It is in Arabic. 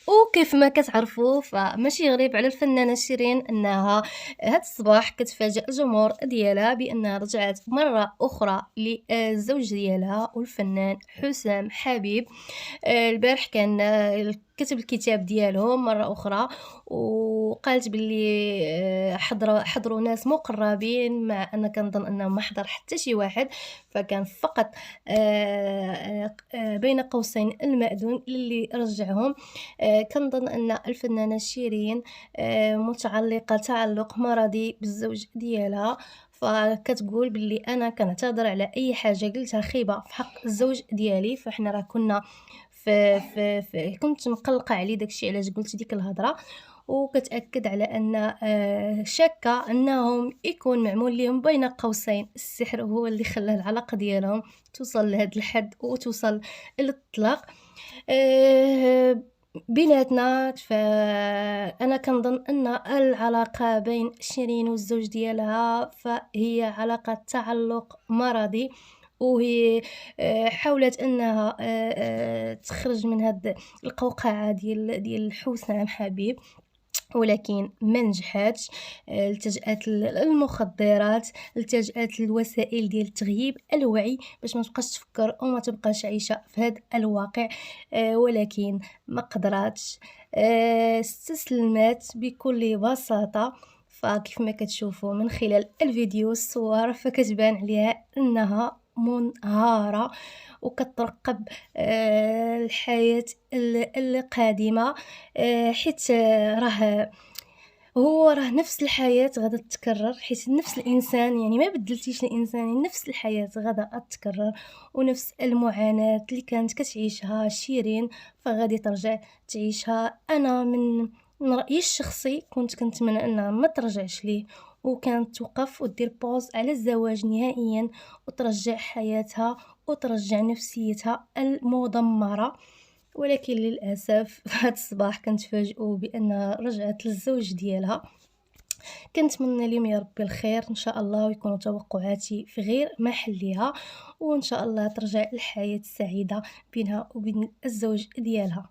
وكيف ما كتعرفوا فماشي غريب على الفنانة شيرين انها هاد الصباح كتفاجئ الجمهور ديالها بانها رجعت مرة اخرى للزوج ديالها والفنان حسام حبيب. البارح كان كتب الكتاب ديالهم مرة أخرى، وقالت باللي حضروا ناس مقربين، مع أن كنظن أنه ما حضر حتى شي واحد، فكان فقط بين قوسين المأذون اللي رجعهم. كنظن أن الفنانة شيرين متعلقة تعلق مرضي بالزوج ديالها، فكتقول باللي انا كنعتذر على اي حاجه قلتها خيبه في حق الزوج ديالي. فاحنا راه كنا كنت مقلقه عليه داكشي علاش قلت ديك الهضره، وكتاكد على ان شاكه انهم يكون معمول لهم بين قوسين السحر هو اللي خلى العلاقه ديالهم توصل لهذا الحد وتوصل الى الطلاق بيناتنا. فانا كنظن ان العلاقه بين شيرين والزوج ديالها فهي علاقه تعلق مرضي، وهي حاولت انها تخرج من هاد القوقعه ديال حسام حبيب، ولكن ما نجحاتش. التجأت للمخدرات، التجأت للوسائل ديال تغييب الوعي باش ما تبقاش تفكر وما تبقاش عايشه في هذا الواقع، ولكن ما قدراتش، استسلمت بكل بساطه. فكيف ما كتشوفوا من خلال الفيديو الصور فكتبان عليها انها منهارة وكترقب الحياة القادمة، حيت راه نفس الحياة غادا تتكرر، حيت نفس الانسان يعني ما بدلتيش الانسان، يعني نفس الحياة غادا تتكرر، ونفس المعاناة اللي كانت كتعيشها شيرين فغادي ترجع تعيشها. انا من رأيي الشخصي كنت كنتمنى انها ما ترجعش ليه، وكانت توقف ودير بوز على الزواج نهائيا وترجع حياتها وترجع نفسيتها المدمرة. ولكن للاسف هاد الصباح كنتفاجئوا بان رجعت للزوج ديالها. كنتمنى لهم يا ربي الخير ان شاء الله، ويكونوا توقعاتي في غير محلها، وان شاء الله ترجع الحياة السعيدة بينها وبين الزوج ديالها.